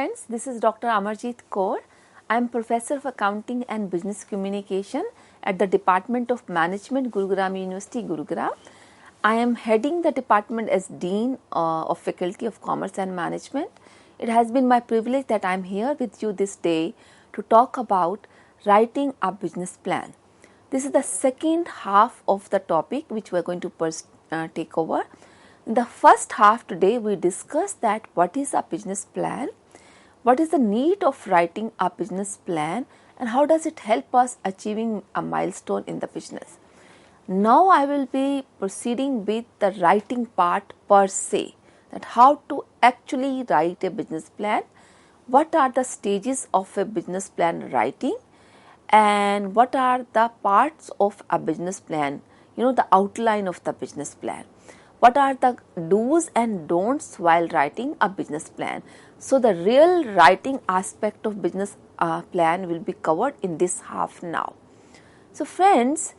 friends, this is Dr. Amarjeet Kaur. I am Professor of Accounting and Business Communication at the Department of Management, Gurugram University, Gurugram. I am heading the department as Dean of Faculty of Commerce and Management. It has been my privilege that I am here with you this day to talk about writing a business plan. This is the second half of the topic which we are going to take over. In the first half today, we discussed that what is a business plan, what is the need of writing a business plan, and how does it help us achieving a milestone in the business. Now I will be proceeding with the writing part per se, that how to actually write a business plan, what are the stages of a business plan writing, and what are the parts of a business plan, the outline of the business plan. What are the do's and don'ts while writing a business plan? So the real writing aspect of business plan will be covered in this half now. So friends,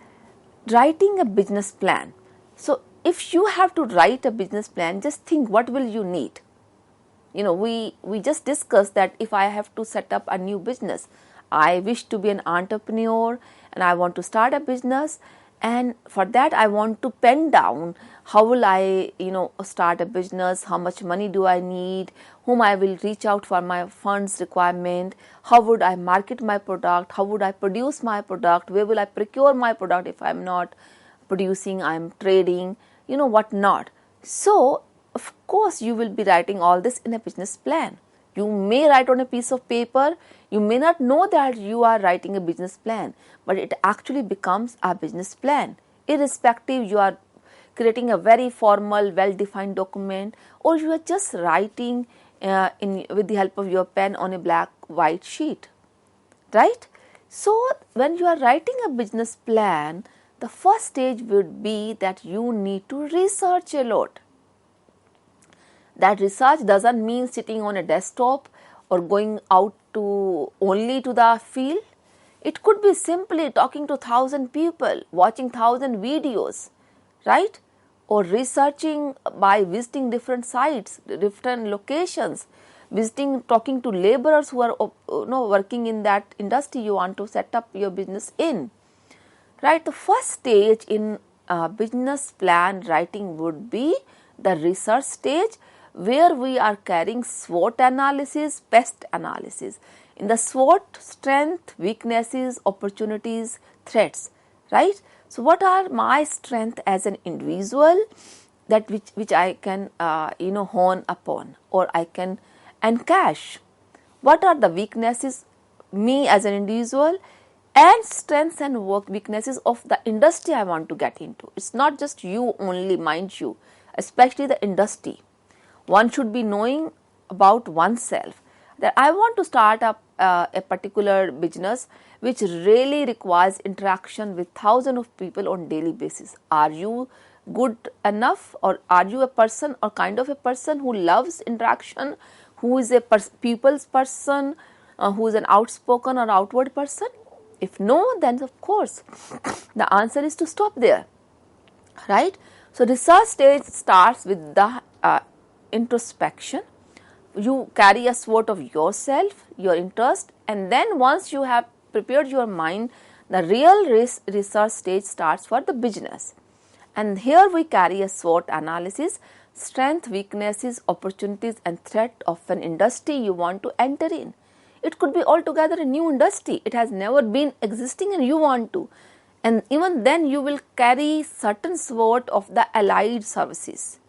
writing a business plan. So if you have to write a business plan, just think what will you need. We just discussed that if I have to set up a new business, I wish to be an entrepreneur and I want to start a business. And for that, I want to pen down how will I, start a business, how much money do I need, whom I will reach out for my funds requirement, how would I market my product, how would I produce my product, where will I procure my product if I'm not producing, I'm trading, what not. So, of course, you will be writing all this in a business plan. You may write on a piece of paper, you may not know that you are writing a business plan, but it actually becomes a business plan. Irrespective, you are creating a very formal, well-defined document, or you are just writing with the help of your pen on a black-white sheet, right? So, when you are writing a business plan, the first stage would be that you need to research a lot. That research doesn't mean sitting on a desktop or going out only to the field. It could be simply talking to 1,000 people, watching 1,000 videos, right? Or researching by visiting different sites, different locations, talking to laborers who are working in that industry you want to set up your business in, right? The first stage in business plan writing would be the research stage, where we are carrying SWOT analysis, best analysis. In the SWOT, strength, weaknesses, opportunities, threats, right? So what are my strengths as an individual that which I can hone upon, or I can encash? What are the weaknesses me as an individual, and strengths and weaknesses of the industry I want to get into? It's not just you only, mind you, especially the industry. One should be knowing about oneself, that I want to start up a particular business which really requires interaction with thousands of people on daily basis. Are you good enough, or are you a person or kind of a person who loves interaction, who is a people's person, who is an outspoken or outward person? If no, then of course the answer is to stop there, right? So research stage starts with the introspection. You carry a SWOT of yourself, your interest, and then once you have prepared your mind, the real research stage starts for the business. And here we carry a SWOT analysis, strength, weaknesses, opportunities, and threat of an industry you want to enter in. It could be altogether a new industry. It has never been existing and you want to. And even then you will carry certain SWOT of the allied services.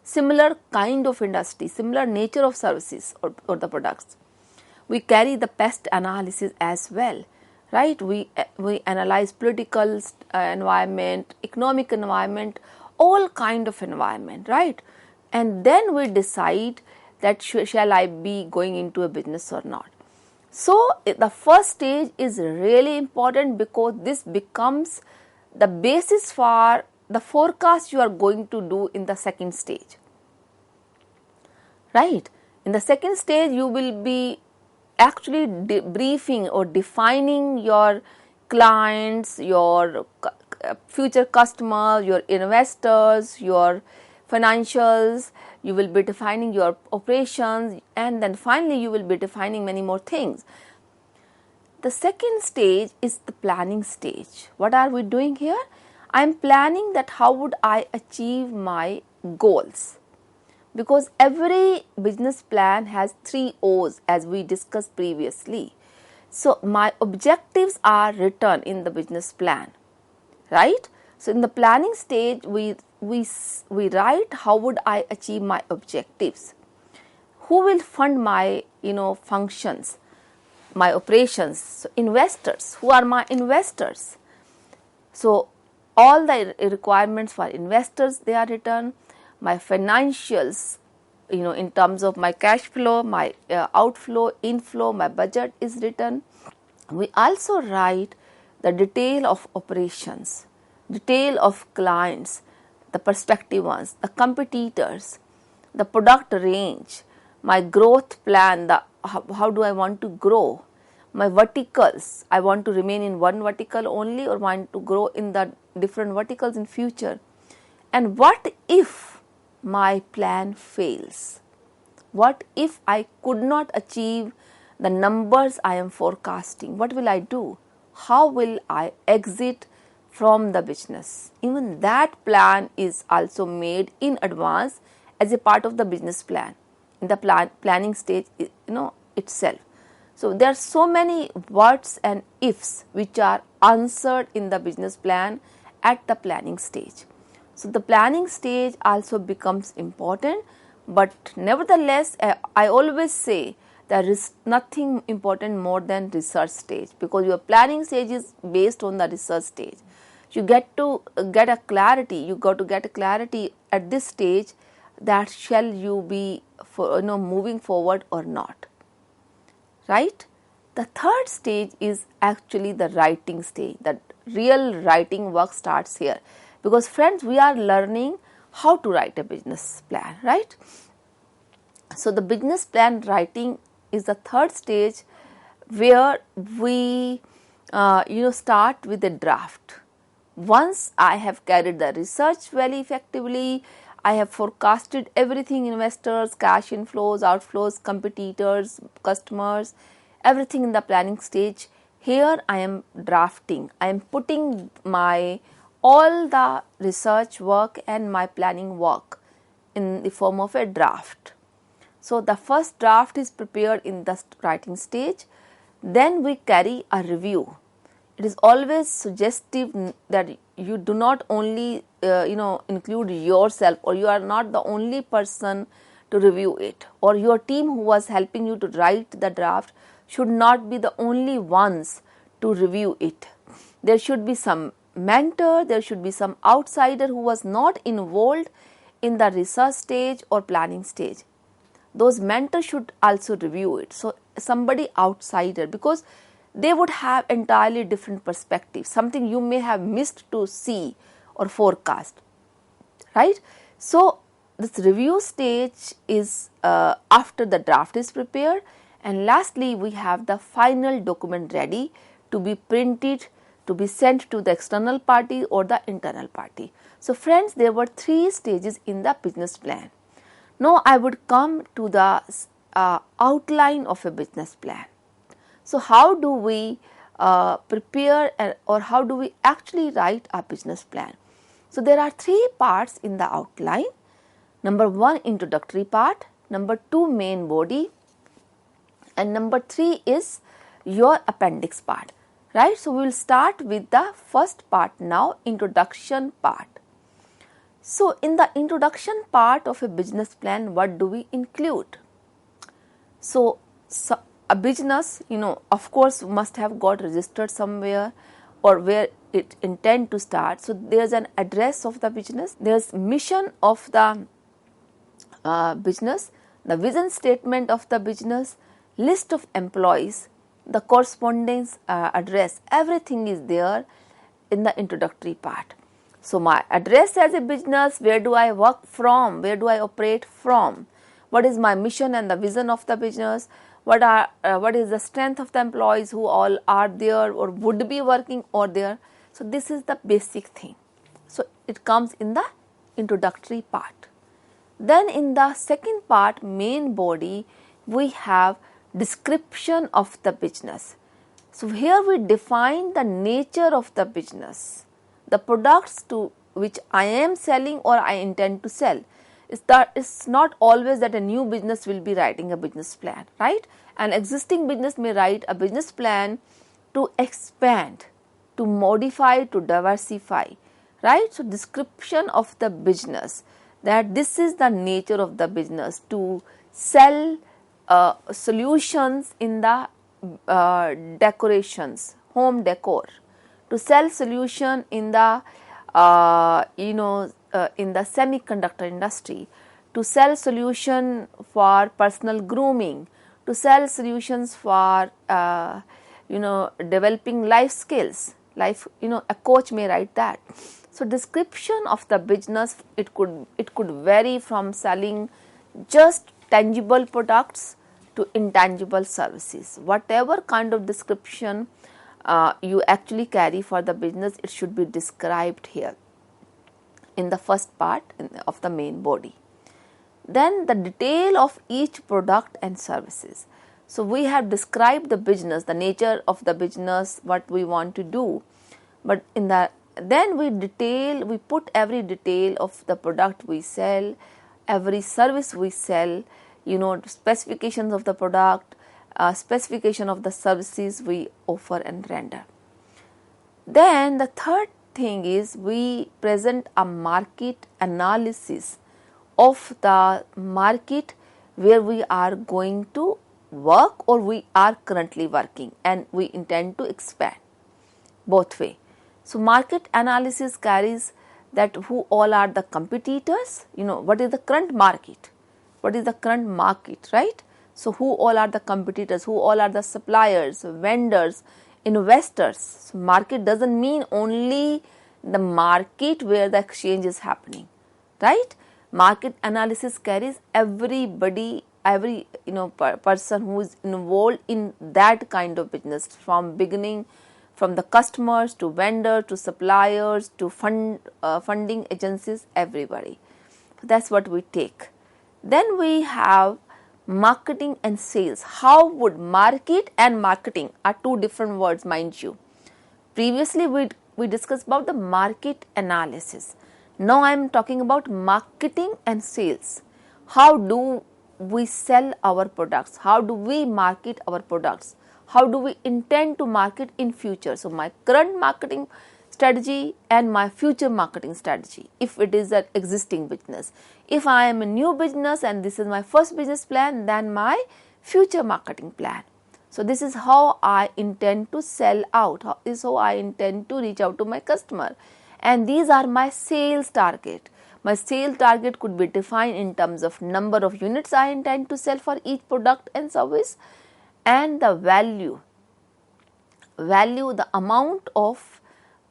Similar kind of industry, similar nature of services or the products. We carry the pest analysis as well, right? We analyze political environment, economic environment, all kind of environment, right? And then we decide that shall I be going into a business or not. So the first stage is really important because this becomes the basis for the forecast you are going to do in the second stage, right? In the second stage, you will be actually briefing or defining your clients, your future customers, your investors, your financials, you will be defining your operations, and then finally you will be defining many more things. The second stage is the planning stage. What are we doing here? I am planning that how would I achieve my goals, because every business plan has 3 O's as we discussed previously. So my objectives are written in the business plan, right? So in the planning stage, we write how would I achieve my objectives, who will fund my functions, my operations. So investors, who are my investors? So all the requirements for investors, they are written. My financials, in terms of my cash flow, my outflow, inflow, my budget is written. We also write the detail of operations, detail of clients, the prospective ones, the competitors, the product range, my growth plan, how do I want to grow, my verticals, I want to remain in one vertical only or want to grow in the different verticals in future, and what if my plan fails? What if I could not achieve the numbers I am forecasting? What will I do? How will I exit from the business? Even that plan is also made in advance as a part of the business plan, in the planning stage itself. So there are so many whats and ifs which are answered in the business plan at the planning stage. So the planning stage also becomes important, but nevertheless I always say there is nothing important more than research stage, because your planning stage is based on the research stage. You get to get a clarity, you got to get a clarity at this stage that shall you be moving forward or not, right? The third stage is actually the writing stage. The real writing work starts here, because friends, we are learning how to write a business plan, right? So the business plan writing is the third stage, where we start with a draft. Once I have carried the research very effectively, I have forecasted everything: investors, cash inflows, outflows, competitors, customers, everything in the planning stage. Here I am drafting. I am putting my all the research work and my planning work in the form of a draft. So the first draft is prepared in the writing stage. Then we carry a review. It is always suggestive that you do not only include yourself, or you are not the only person to review it, or your team who was helping you to write the draft should not be the only ones to review it. There should be some mentor, there should be some outsider who was not involved in the research stage or planning stage. Those mentors should also review it. So somebody outsider, because they would have entirely different perspective, something you may have missed to see or forecast, right? So this review stage is after the draft is prepared, and lastly we have the final document ready to be printed, to be sent to the external party or the internal party. So friends, there were 3 stages in the business plan. Now I would come to the outline of a business plan. So how do we prepare or how do we actually write a business plan? So there are 3 parts in the outline. Number 1, introductory part. Number 2, main body. And number 3 is your appendix part, right? So we will start with the first part now, introduction part. So in the introduction part of a business plan, what do we include? So a business, of course must have got registered somewhere or where it intend to start. So there's an address of the business, there's mission of the business, the vision statement of the business, list of employees, the correspondence address, everything is there in the introductory part. So my address as a business, where do I work from, where do I operate from, what is my mission and the vision of the business, what is the strength of the employees who all are there or would be working or there. So this is the basic thing. So it comes in the introductory part. Then in the second part, main body, we have description of the business. So here we define the nature of the business, the products to which I am selling or I intend to sell. It's not always that a new business will be writing a business plan, right? An existing business may write a business plan to expand, to modify, to diversify, right? So description of the business, that this is the nature of the business, to sell solutions in the decorations, home decor, to sell solution in the in the semiconductor industry, to sell solution for personal grooming, to sell solutions for developing life skills, a coach may write that. So description of the business, it could vary from selling just tangible products to intangible services. Whatever kind of description you actually carry for the business, it should be described here in the first part of the main body. Then the detail of each product and services. So we have described the business, the nature of the business, what we want to do, but then we put every detail of the product we sell, every service we sell, specifications of the product, specification of the services we offer and render. Then the third thing is we present a market analysis of the market where we are going to work or we are currently working and we intend to expand, both way. So market analysis carries that who all are the competitors, what is the current market, right? So who all are the competitors, who all are the suppliers, vendors, investors. So market doesn't mean only the market where the exchange is happening, right? Market analysis carries everybody, every person who is involved in that kind of business, from beginning, from the customers to vendor to suppliers to funding agencies, everybody. That's what we take. Then we have marketing and sales. How would market and marketing are two different words, mind you. Previously we discussed about the market analysis. Now I am talking about marketing and sales. How do we sell our products? How do we market our products? How do we intend to market in future? So my current marketing strategy and my future marketing strategy, if it is an existing business. If I am a new business and this is my first business plan, then my future marketing plan. So this is how I intend to sell out. This is how I intend to reach out to my customer. And these are my sales target. My sales target could be defined in terms of number of units I intend to sell for each product and service, and the value, the amount of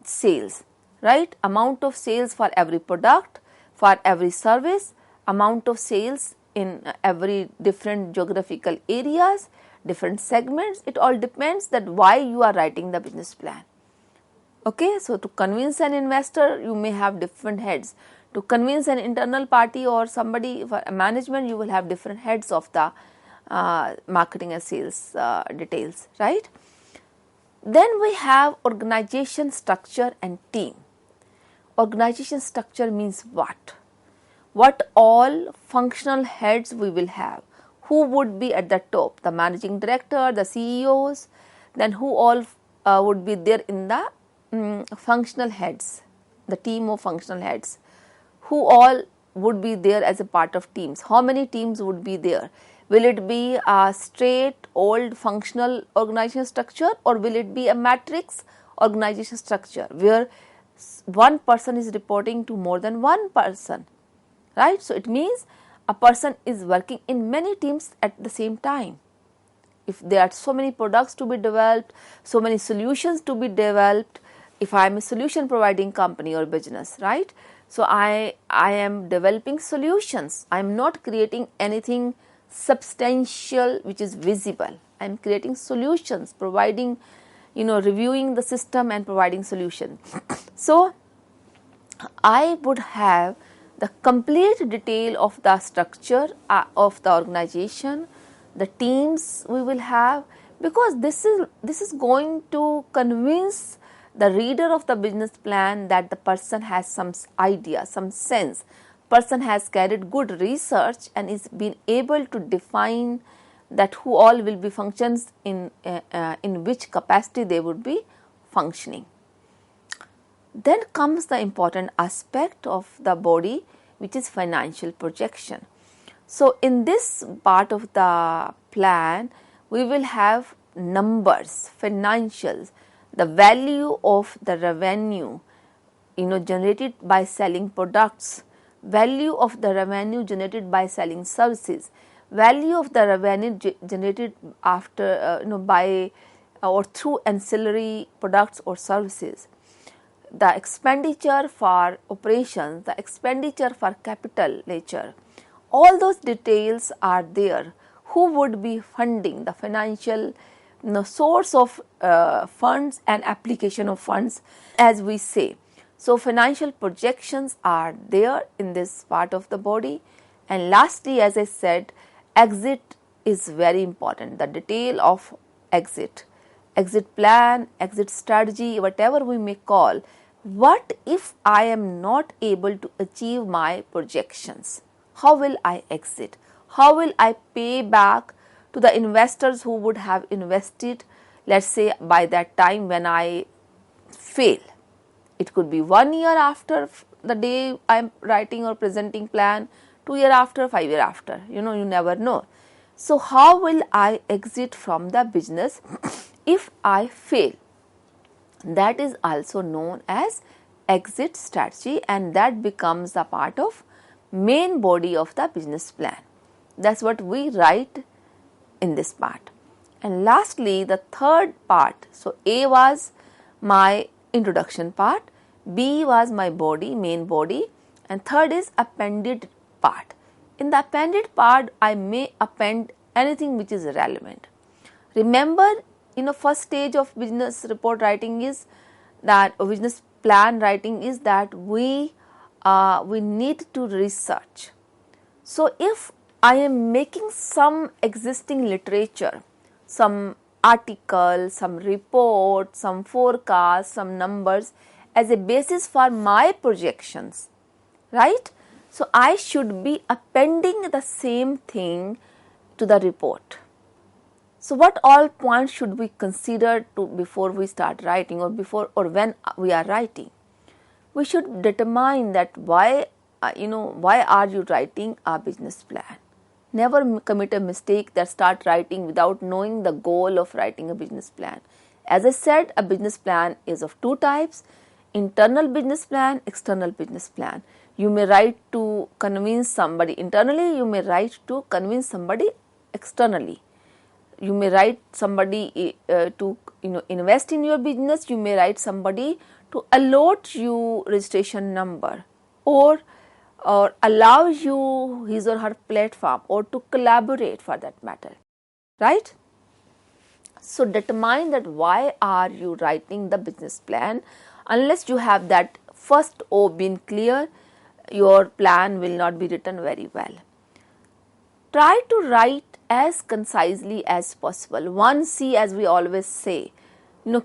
sales, right? Amount of sales for every product, for every service, amount of sales in every different geographical areas, different segments. It all depends that why you are writing the business plan. Okay, so to convince an investor, you may have different heads. To convince an internal party or somebody for management, you will have different heads of the marketing and sales details, right? Then we have organization structure and team. Organization structure means what? What all functional heads we will have? Who would be at the top? The managing director, the CEOs, then who all would be there in the functional heads, the team of functional heads? Who all would be there as a part of teams? How many teams would be there? Will it be a straight old functional organization structure, or will it be a matrix organization structure where one person is reporting to more than one person, right? So it means a person is working in many teams at the same time. If there are so many products to be developed, so many solutions to be developed, if I am a solution providing company or business, right? So I am developing solutions. I am not creating anything substantial which is visible. I am creating solutions, providing, reviewing the system and providing solutions. So I would have the complete detail of the structure of the organization, the teams we will have, because this is going to convince the reader of the business plan that the person has some idea, some sense, person has carried good research and is being able to define that who all will be functions in which capacity they would be functioning. Then comes the important aspect of the body, which is financial projection. So, in this part of the plan, we will have numbers, financials, the value of the revenue, generated by selling products, value of the revenue generated by selling services, value of the revenue generated after, by or through ancillary products or services, the expenditure for operations, the expenditure for capital nature, all those details are there. Who would be funding the financial source of funds and application of funds, as we say. So, financial projections are there in this part of the body. And lastly, as I said, exit is very important, the detail of exit plan, exit strategy, whatever we may call. What if I am not able to achieve my projections? How will I exit? How will I pay back to the investors who would have invested, let's say, by that time when I fail? It could be 1 year after the day I am writing or presenting plan, 2 years after, 5 years after, you never know. So, how will I exit from the business if I fail? That is also known as exit strategy, and that becomes a part of main body of the business plan. That's what we write in this part. And lastly, the third part. So, A was my introduction part, B was my body, main body, and third is appended part. In the appended part, I may append anything which is relevant. Remember, first stage of business report writing is that, or business plan writing is that we need to research. So, if I am making some existing literature, some article, some report, some forecast, some numbers as a basis for my projections, right? So, I should be appending the same thing to the report. So, what all points should we consider before we start writing, or before or when we are writing? We should determine that why are you writing a business plan? Never commit a mistake that start writing without knowing the goal of writing a business plan. As I said, a business plan is of two types: internal business plan, external business plan. You may write to convince somebody internally, you may write to convince somebody externally. You may write somebody to invest in your business, you may write somebody to allot you registration number, or allow you his or her platform, or to collaborate for that matter, right? So, determine that why are you writing the business plan. Unless you have that first O been clear, your plan will not be written very well. Try to write as concisely as possible. 1C, as we always say,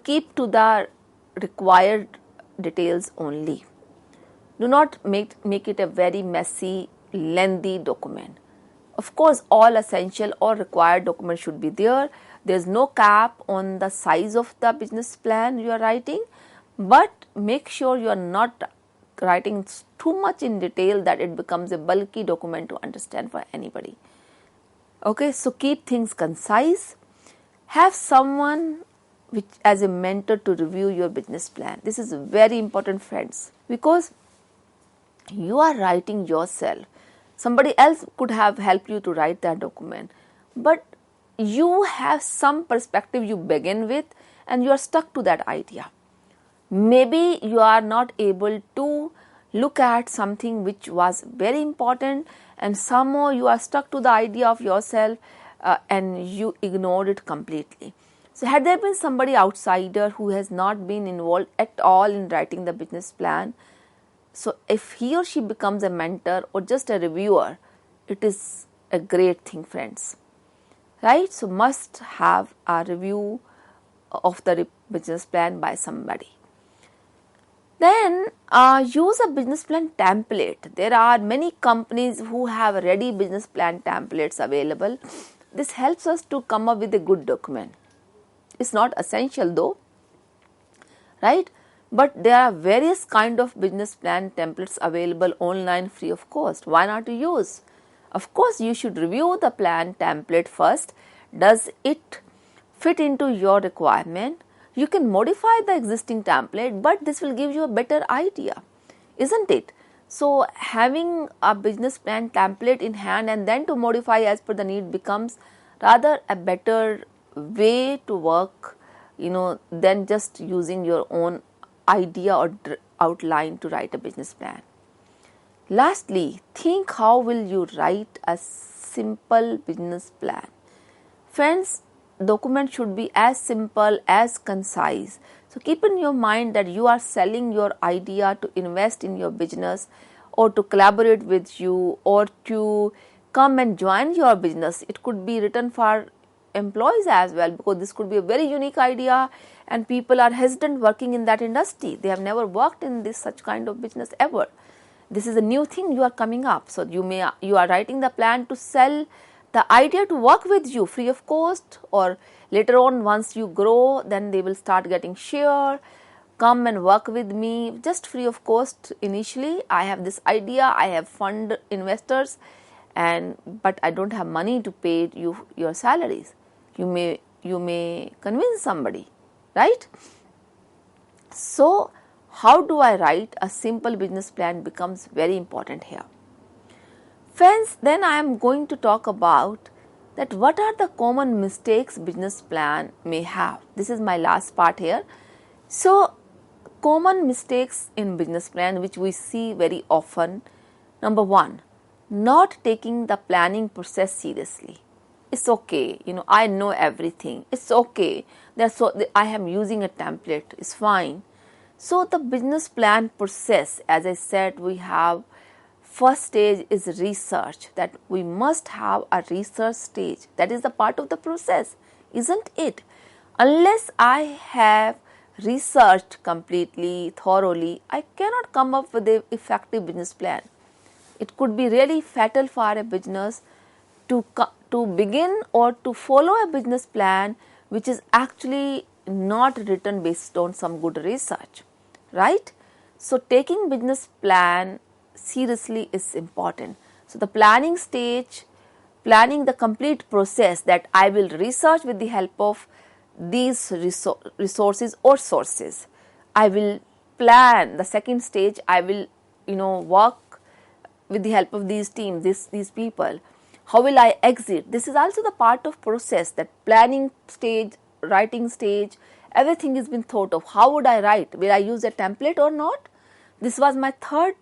keep to the required details only. Do not make it a very messy, lengthy document. Of course, all essential or required documents should be there. There is no cap on the size of the business plan you are writing, but make sure you are not writing too much in detail that it becomes a bulky document to understand for anybody. Okay, so keep things concise. Have someone as a mentor to review your business plan. This is very important, friends, because you are writing yourself. Somebody else could have helped you to write that document, but you have some perspective you begin with and you are stuck to that idea. Maybe you are not able to look at something which was very important, and somehow you are stuck to the idea of yourself and you ignored it completely. So, had there been somebody outsider who has not been involved at all in writing the business plan, So if he or she becomes a mentor or just a reviewer, it is a great thing, friends, right? So must have a review of the business plan by somebody. Then use a business plan template. There are many companies who have ready business plan templates available. This helps us to come up with a good document. It's not essential though, right? But there are various kind of business plan templates available online free of cost. Why not to use? Of course, you should review the plan template first. Does it fit into your requirement? You can modify the existing template, but this will give you a better idea, isn't it? So having a business plan template in hand and then to modify as per the need becomes rather a better way to work, than just using your own idea or outline to write a business plan. Lastly, think how will you write a simple business plan. Friends, document should be as simple as concise. So keep in your mind that you are selling your idea to invest in your business or to collaborate with you or to come and join your business. It could be written for employees as well, because this could be a very unique idea and people are hesitant working in that industry. They have never worked in this such kind of business ever. This is a new thing you are coming up. So you are writing the plan to sell the idea to work with you free of cost, or later on once you grow then they will start getting share, come and work with me just free of cost. Initially I have this idea, I have fund investors, but I don't have money to pay you your salaries. You may convince somebody, right? So how do I write a simple business plan becomes very important here. Friends, then I am going to talk about that what are the common mistakes business plan may have. This is my last part here. So common mistakes in business plan which we see very often. Number one, not taking the planning process seriously. It's okay, I know everything. It's okay. I am using a template. It's fine. So the business plan process, as I said, we have first stage is research, that we must have a research stage. That is the part of the process, isn't it? Unless I have researched completely, thoroughly, I cannot come up with an effective business plan. It could be really fatal for a business to begin or to follow a business plan which is actually not written based on some good research, right? So taking business plan seriously is important. So the planning stage, planning the complete process, that I will research with the help of these resources or sources. I will plan the second stage. I will work with the help of these teams, these people. How will I exit? This is also the part of process, that planning stage, writing stage, everything has been thought of. How would I write? Will I use a template or not? This was my third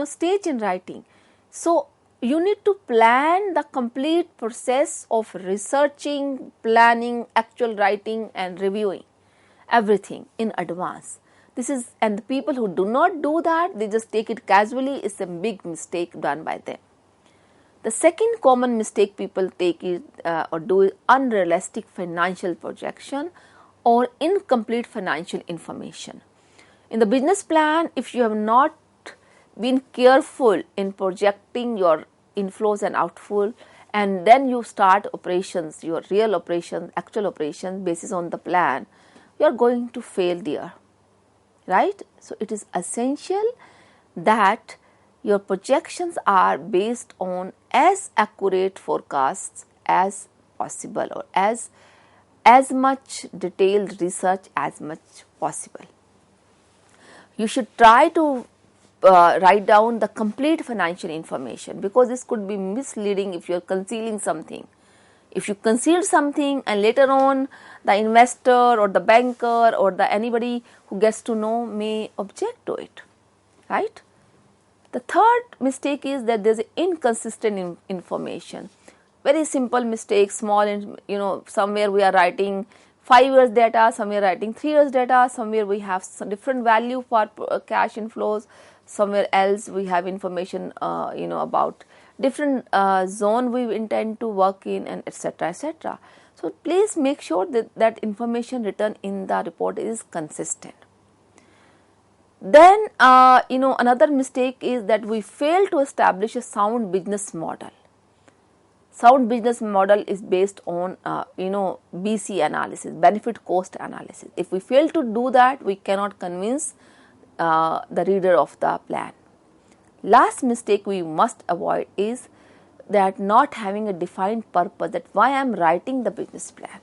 stage in writing. So you need to plan the complete process of researching, planning, actual writing and reviewing everything in advance. And the people who do not do that, they just take it casually, is a big mistake done by them. The second common mistake people take is or do is unrealistic financial projection or incomplete financial information. In the business plan, if you have not been careful in projecting your inflows and outflows, and then you start operations, your real operations, actual operations basis on the plan, you are going to fail there, right? So it is essential that your projections are based on as accurate forecasts as possible, or as much detailed research as much possible. You should try to write down the complete financial information, because this could be misleading if you are concealing something. If you conceal something and later on the investor or the banker or the anybody who gets to know may object to it, right? The third mistake is that there is inconsistent information. Very simple mistake, small, somewhere we are writing 5 years data, somewhere writing 3 years data, somewhere we have some different value for cash inflows, somewhere else we have information about different zone we intend to work in, and etc., etc. So please make sure that that information written in the report is consistent. Then another mistake is that we fail to establish a sound business model. Sound business model is based on BC analysis, benefit cost analysis. If we fail to do that, we cannot convince the reader of the plan. Last mistake we must avoid is that not having a defined purpose, that why I am writing the business plan.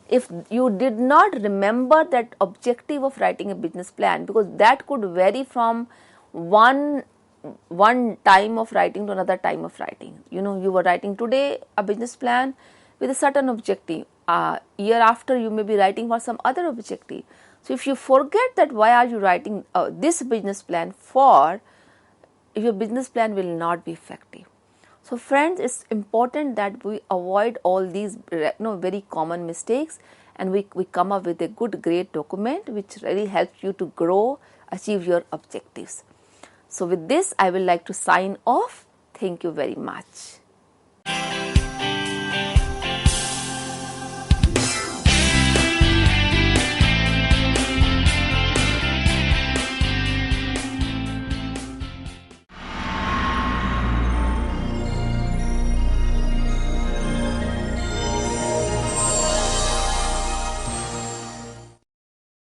If you did not remember that objective of writing a business plan, because that could vary from one time of writing to another time of writing. You were writing today a business plan with a certain objective. Year after, you may be writing for some other objective. So if you forget that why are you writing this business plan for, your business plan will not be effective. So friends, it's important that we avoid all these very common mistakes, and we come up with a good, great document which really helps you to grow, achieve your objectives. So with this, I will like to sign off. Thank you very much.